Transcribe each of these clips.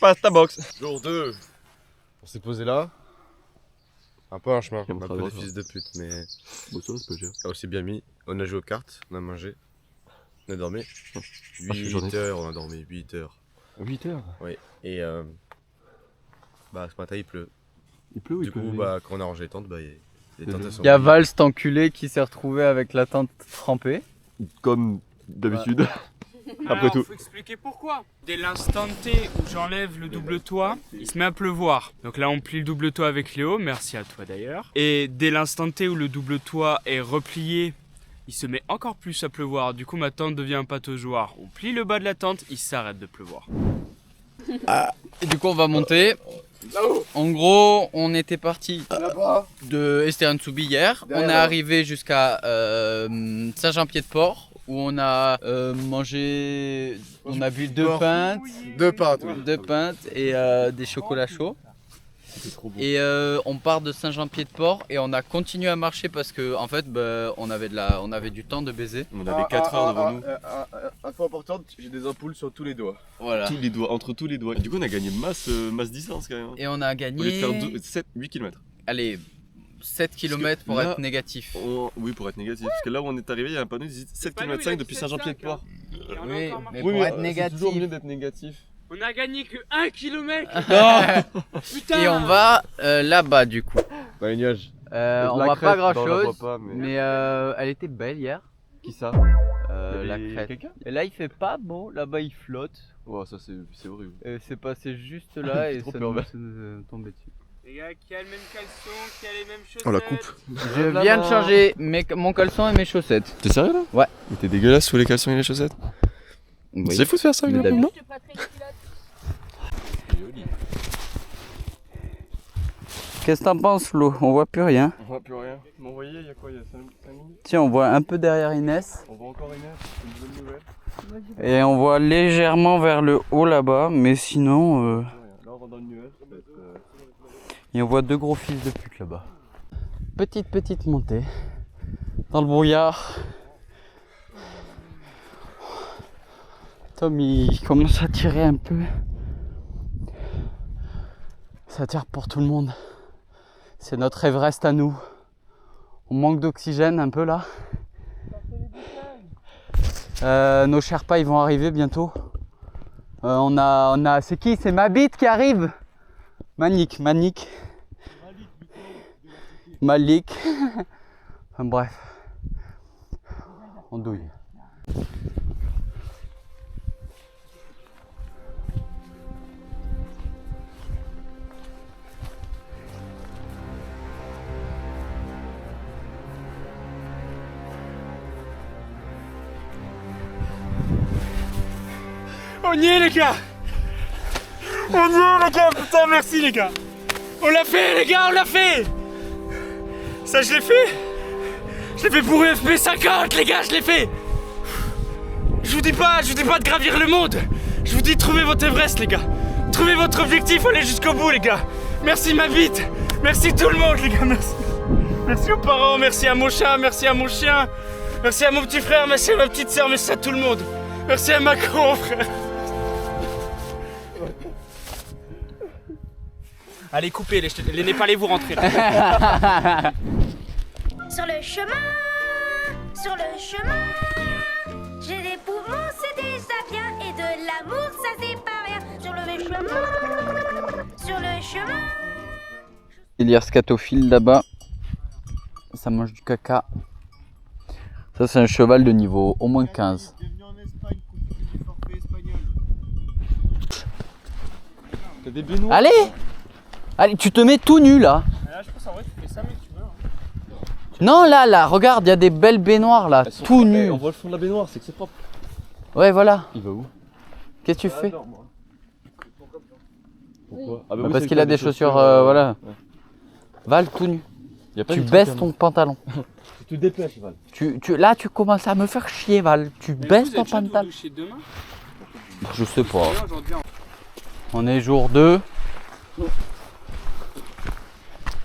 passe ta box. Jour 2. On s'est posé là. Un peu un chemin, un peu des fils de pute, mais Bon, ça c'est pas cher. on s'est bien mis. On a joué aux cartes, on a mangé, on a dormi. 8 heures, on a dormi 8 heures. 8 heures. Oui, et bah ce matin il pleut. Il pleut ou il Du coup, pleut bah quand on a rangé les tentes, bah les tentes elles sont Il y a vides. Val, cet enculé, qui s'est retrouvé avec la tente trempée. Comme d'habitude. Après Alors, tout. faut expliquer pourquoi. Dès l'instant T où j'enlève le double toit, il se met à pleuvoir. Donc là, on plie le double toit avec Léo, merci à toi d'ailleurs. Et dès l'instant T où le double toit est replié, il se met encore plus à pleuvoir. Du coup, ma tente devient un pataugeoir. On plie le bas de la tente, il s'arrête de pleuvoir. Et du coup, on va monter. En gros, on était parti de Esteran-Soubi hier. On est arrivé jusqu'à Saint-Jean-Pied-de-Port où on a mangé, on a bu 2 pintes, 2 pintes, oui. 2 pintes et des chocolats chauds. Et on part de Saint-Jean-Pied-de-Port et on a continué à marcher parce que en fait, on avait du temps de baiser. On avait 4 heures devant nous. Info importante, j'ai des ampoules sur tous les doigts. Voilà. Tous les doigts, entre tous les doigts. Et du coup, on a gagné masse distance quand même. Et on a Au lieu de faire gagné, 8 km. allez, 7 km pour là- être négatif. Oui, pour être négatif. Parce que là où on est arrivé, il y a un panneau qui dit 7 km 5 depuis Saint-Jean-Pied-de-Port. Oui, mais Oui, pour être c'est toujours négatif. mieux d'être négatif. On a gagné que 1 km. Putain. Et on va là-bas du coup. Dans les nuages. On La voit crête, pas grand on la chose, voit pas, mais- mais elle était belle hier. Qui ça La Il y avait crête. quelqu'un Et là il fait pas beau, là-bas il flotte. Oh, ça c'est horrible. Et c'est passé juste là et Trop ça pervers. nous est tombé dessus. Les gars, qui a le même caleçon, qui a les mêmes chaussettes. On la coupe. Je viens de changer mon caleçon et mes chaussettes. T'es sérieux là Ouais. Mais t'es dégueulasse sous les caleçons et les chaussettes. Oui. C'est fou de faire ça, Mais William, non Qu'est-ce que t'en penses Flo? On voit plus rien. On voit plus rien. Mais on voyait, il y a quoi Il y a 5 minutes. Tiens, on voit un peu derrière Inès. On voit encore une heure, c'est une bonne nouvelle. Et on voit légèrement vers le haut là-bas, mais sinon... Là on rentre dans le nuage. Et on voit 2 gros fils de pute là-bas. Petite montée. Dans le brouillard. Tom il commence à tirer un peu. Ça tire pour tout le monde. C'est notre Everest à nous. On manque d'oxygène un peu là. Nos Sherpas ils vont arriver bientôt. On a c'est qui? C'est Mabit qui arrive. Malik. Enfin, bref. On douille. On y est les gars. On y est les gars, putain merci les gars. On l'a fait les gars, on l'a fait. Ça je l'ai fait. Je l'ai fait pour UFP 50 les gars, je l'ai fait. Je vous dis pas de gravir le monde. Je vous dis trouvez votre Everest les gars. Trouvez votre objectif, allez jusqu'au bout les gars. Merci ma bite. Merci tout le monde les gars, merci. Merci aux parents, merci à mon chat, merci à mon chien. Merci à mon petit frère, merci à ma petite soeur, merci à tout le monde. Merci à Macron frère. Allez, coupez, les Népalais, vous rentrez là. Sur le chemin, j'ai des poumons, c'est déjà bien, et de l'amour, ça c'est pas rien. Sur le chemin. Il y a scatophile là-bas. Ça mange du caca. Ça c'est un cheval de niveau au moins 15. T'as des baignoires. Allez, tu te mets tout nu là. Là, je pense en vrai, tu fais ça, mais tu veux. Non, là, regarde, il y a des belles baignoires là, tout nu. On voit le fond de la baignoire, c'est que c'est propre. Ouais, voilà. Il va où Qu'est-ce que tu fais? Pourquoi Bah, parce qu'il a des chaussures, voilà. Ouais. Val tout nu. Y a pas Tu des baisses trucs ton pantalon. Tu te dépêches, Val. Là, tu commences à me faire chier, Val. Tu baisses ton pantalon. Demain. Je sais pas. Aujourd'hui, On est jour 2.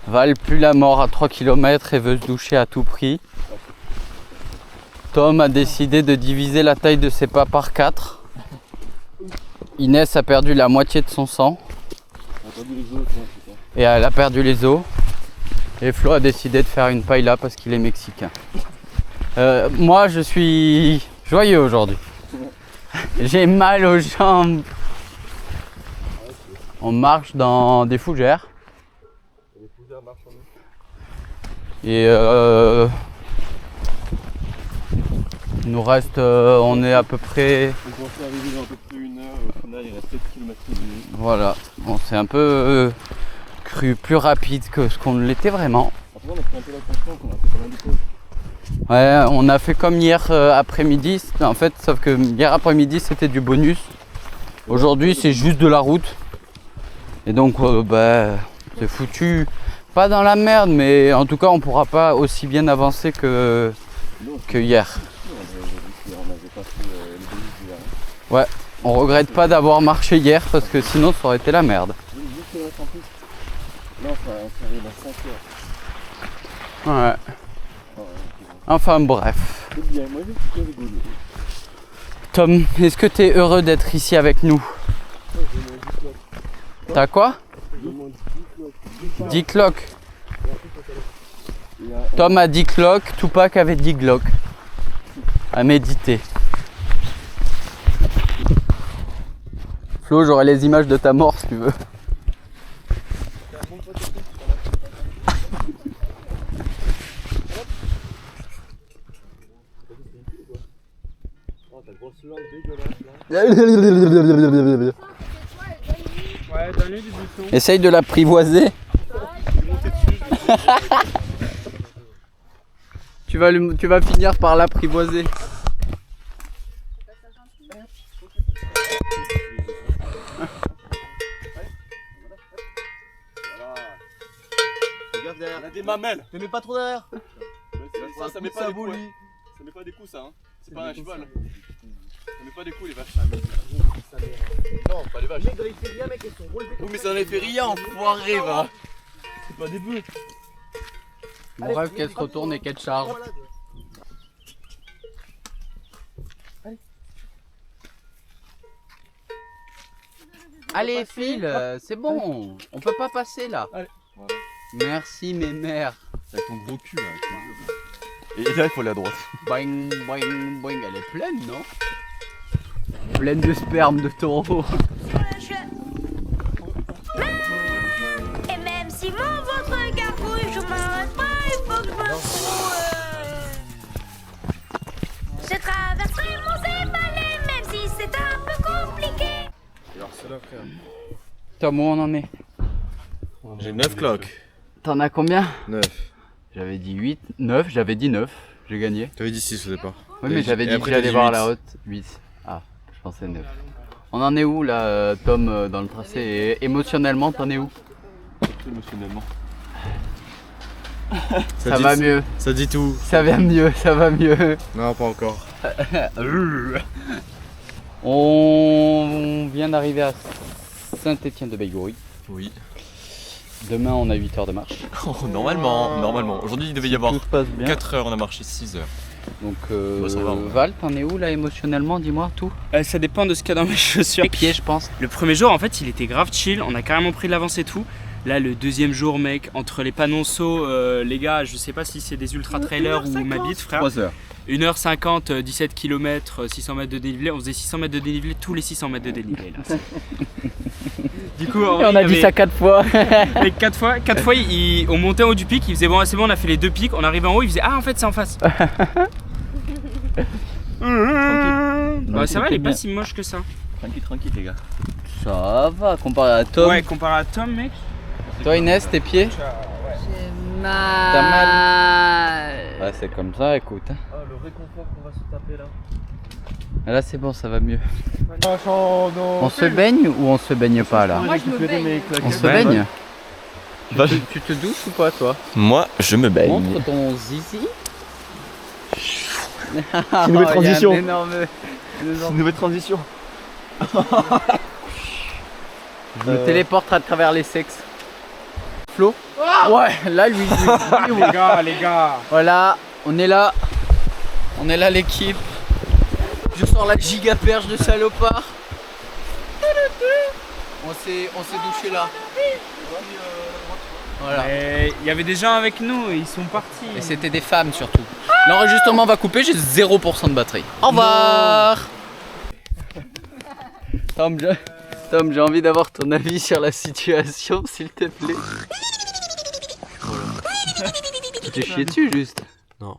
Val pue la mort à 3 km et veut se doucher à tout prix. Tom a décidé de diviser la taille de ses pas par 4. Inès a perdu la moitié de son sang. Et elle a perdu les os. Et Flo a décidé de faire une paella parce qu'il est mexicain. Moi je suis joyeux aujourd'hui. J'ai mal aux jambes. On marche dans des fougères. Et il nous reste, on est à peu près... On pensait arriver dans à peu près 1 heure, au final il reste 7 km. Voilà, on s'est un peu cru plus rapide que ce qu'on l'était vraiment. Après on a pris un peu la confiance, on a fait pas mal de pauses. Ouais, on a fait comme hier après-midi, en fait, sauf que hier après-midi c'était du bonus. Aujourd'hui c'est juste de la route. Et donc c'est foutu, pas dans la merde, mais en tout cas on pourra pas aussi bien avancer que hier. Ouais, on regrette pas d'avoir marché hier parce que sinon ça aurait été la merde. Ouais. Enfin bref. Tom, est-ce que tu es heureux d'être ici avec nous? T'as quoi? 10 cloques. Tom a 10 cloques, Tupac avait 10 glocks. À méditer. Flo, j'aurai les images de ta mort si tu veux. Essaye de l'apprivoiser. Tu vas finir par l'apprivoiser. Regarde derrière. On a des mamelles. Ne mets pas trop derrière. Ça met pas des coups. Ça met pas des coups ça hein. C'est pas un cheval. Ça met pas des coups les vaches. Non, pas les vaches. Oui mais ça n'en fait rien, enfoiré va. C'est pas des bœufs. Mon rêve qu'elle se retourne et qu'elle charge. Allez file, c'est bon, on peut pas passer là. Allez. Voilà. Merci mes mères. Avec ton gros cul là. Et là il faut aller à droite. Boing, boing, boing, elle est pleine non? Pleine de sperme de taureau. Et même si mon ventre gargouille, je m'arrête pas, il faut que je me fous. Je traverserai mon zébalé, même si c'est un peu compliqué. Alors c'est là frère. Tom, où on en est? J'ai 9 cloques. T'en as combien? 9. J'avais dit 8, 9, j'avais dit 9, j'ai gagné. T'avais dit 6 au départ. Oui mais j'avais dit que j'allais voir la haute, 8. Ah, je pensais 9. On en est où là, Tom, dans le tracé? Et émotionnellement, t'en es où? Émotionnellement. Ça va mieux. Ça dit tout. Ça va mieux, ça va mieux. Non, pas encore. On vient d'arriver à Saint-Étienne-de-Baïgoury. Oui. Demain, on a 8 heures de marche. Oh, normalement. Aujourd'hui il devait y avoir Tout se passe bien. 4 heures, on a marché 6 heures. Donc, ça va. Val, t'en es où là émotionnellement? Dis-moi tout. Ça dépend de ce qu'il y a dans mes chaussures. Les pieds, je pense. Le premier jour, en fait, il était grave chill. On a carrément pris de l'avance et tout. Là, le deuxième jour, mec, entre les panonceaux, les gars, je sais pas si c'est des ultra trailers ou ma bite, frère. 3 heures. 1h50, 17 km, 600 mètres de dénivelé. On faisait 600 mètres de dénivelé tous les 600 mètres de dénivelé. Là. Du coup, Et on a dit ça 4 fois. Et 4 fois, on montait en haut du pic. Il faisait bon, c'est bon, on a fait les 2 pics. On arrivait en haut, il faisait ah, en fait, c'est en face. Bah, ça va, elle est pas si moche que ça. Tranquille les gars. Ça va, comparé à Tom. Ouais, comparé à Tom, mec. Toi, Inès, tes pieds? J'ai T'as mal. Ouais, c'est comme ça, écoute. Ah, le réconfort qu'on va se taper là. Là, c'est bon, ça va mieux. On se baigne ou on se baigne pas là? Moi, je me baigne. On se baigne? Va- Tu te douches ou pas, toi? Moi je me baigne. Montre ton zizi. C'est une nouvelle transition. Il y a un énorme... Une nouvelle transition. Je me téléporte à travers les sexes. Flo? Ouais, là, lui. Les gars. Voilà, on est là. On est là, l'équipe. Je sors la giga perche de salopard. s'est douché là. Voilà. Il y avait des gens avec nous et ils sont partis. Et c'était des femmes surtout. L'enregistrement va couper, j'ai 0% de batterie. Au revoir. Tom, j'ai envie d'avoir ton avis sur la situation, s'il te plaît. Voilà. Tu t'es chié dessus juste? Non.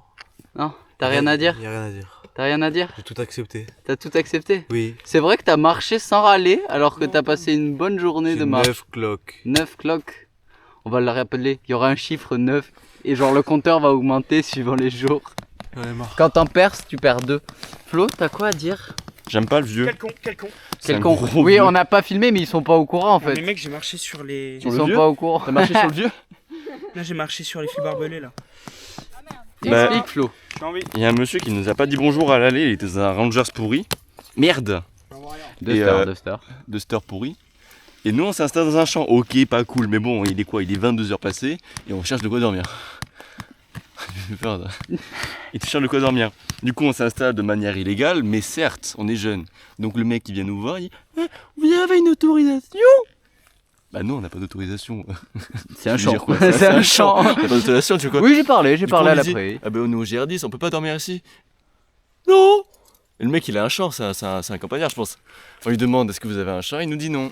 Non? T'as rien à dire? Y'a rien à dire. T'as rien à dire? J'ai tout accepté. T'as tout accepté? Oui. C'est vrai que t'as marché sans râler alors que t'as passé une bonne journée de marche. 9 cloques. 9 cloques. On va le rappeler, il y aura un chiffre 9 et genre le compteur va augmenter suivant les jours. J'en ai marre. Quand t'en perds, tu perds 2. Flo, t'as quoi à dire? J'aime pas le vieux. Quel con, quel con. C'est Quel un con. gros Oui, vieux. on n'a pas filmé mais ils sont pas au courant en Non, mais fait. mec, j'ai marché sur les. Ils Sur le sont vieux pas au courant. T'as marché sur le vieux? Là, j'ai marché sur les filles barbelées là. Bah, Explique Flo. J'ai envie. Il y a un monsieur qui nous a pas dit bonjour à l'aller, il était dans un Rangers pourri. Merde. Duster. Duster pourri. Et nous on s'installe dans un champ. Ok, pas cool, mais bon, il est quoi? Il est 22h passé et on cherche de quoi dormir. Il cherche de quoi dormir. Du coup, on s'installe de manière illégale, mais certes, on est jeune. Donc le mec qui vient nous voir, il dit vous avez une autorisation? Bah non, on n'a pas d'autorisation. C'est un Je veux champ. dire quoi, C'est un champ. On n'a pas d'autorisation, tu vois quoi? Oui, j'ai parlé Du coup, à on lui la dit, prairie. ah ben on est au GR10, on peut pas dormir ici. Non. Et le mec il a un champ, c'est un campagnard je pense. On lui demande est-ce que vous avez un champ, il nous dit non.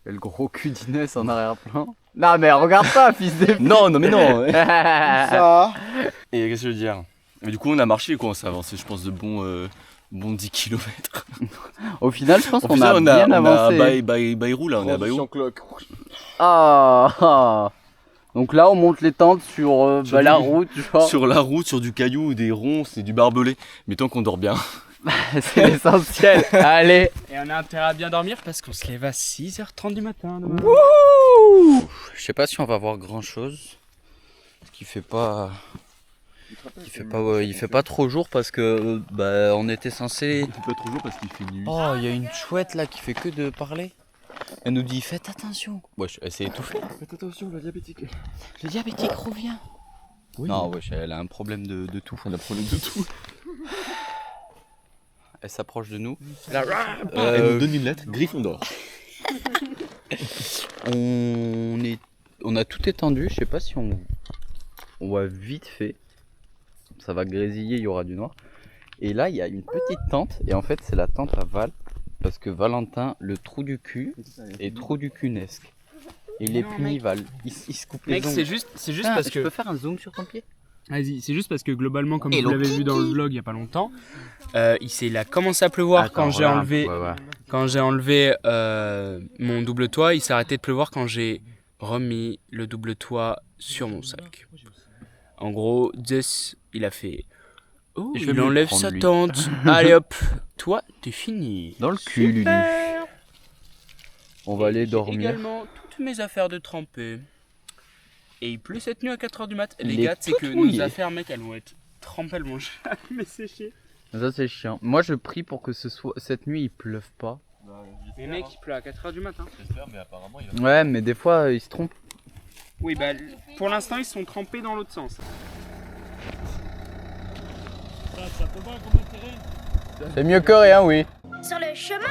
Et le gros cul d'Inès en arrière-plan. Non mais regarde pas, fils de... Non, non mais non. Ça. Et qu'est-ce que je veux dire? Mais du coup on a marché quoi, on s'est avancé je pense de bons 10 km. Au final, je pense Au qu'on final, a on bien a avancé. Bayrou là, on est à Bayrou. Ah. Donc là, on monte les tentes sur, Sur la du- route, genre. Sur la route, sur du caillou, des ronces et du barbelé. Mais tant qu'on dort bien. C'est l'essentiel. Allez. Et on a intérêt à bien dormir parce qu'on se lève à 6h30 du matin. demain. Je sais pas si on va voir grand chose. Parce qu'il fait pas. Il fait pas trop jour parce que bah, on était censé. Il fait pas trop jour parce qu'il fait nuit. Oh, il y a une chouette là qui fait que de parler. Elle nous dit faites attention. Wesh, elle s'est étouffée. Faites attention, le diabétique. Le diabétique revient. Oui. Non, wesh, elle a un problème de tout. On a problème de tout. Elle s'approche de nous. Elle nous donne une lettre, Gryffondor. On a tout étendu. Je sais pas si on va vite fait. Ça va grésiller, il y aura du noir. Et là, il y a une petite tente. Et en fait, c'est la tente à Val. Parce que Valentin, le trou du cul, est trou du cunesque. Et il est puni, Val. Il se coupe les Mec, ongles. c'est juste Ah, parce je que. peux faire un zoom sur ton pied? Vas-y, c'est juste parce que globalement, comme Hello vous l'avez vu dans le vlog il y a pas longtemps, il a commencé à pleuvoir quand j'ai enlevé. Quand j'ai enlevé mon double toit, il s'est arrêté de pleuvoir quand j'ai remis le double toit sur mon sac. En gros, Jess, il a fait oh, Je vais il me le enlève prendre, sa lui. tente. Allez hop, toi, t'es fini. Dans le cul, Lulu. On va aller J'ai dormir. également toutes mes affaires de tremper. Et il pleut cette nuit à 4h du mat. Les Il est gars, c'est tout que mouillé. nos affaires, mec, elles vont être trempées, elles vont jamais sécher. Ça, c'est chiant. Moi, je prie pour que cette nuit, il pleuve pas. Mais mec, il pleut à 4h du matin. J'espère, mais apparemment il va. Ouais, mais des fois, il se trompe. Oui, bah pour l'instant, ils sont trempés dans l'autre sens. C'est mieux que rien, oui. Sur le chemin,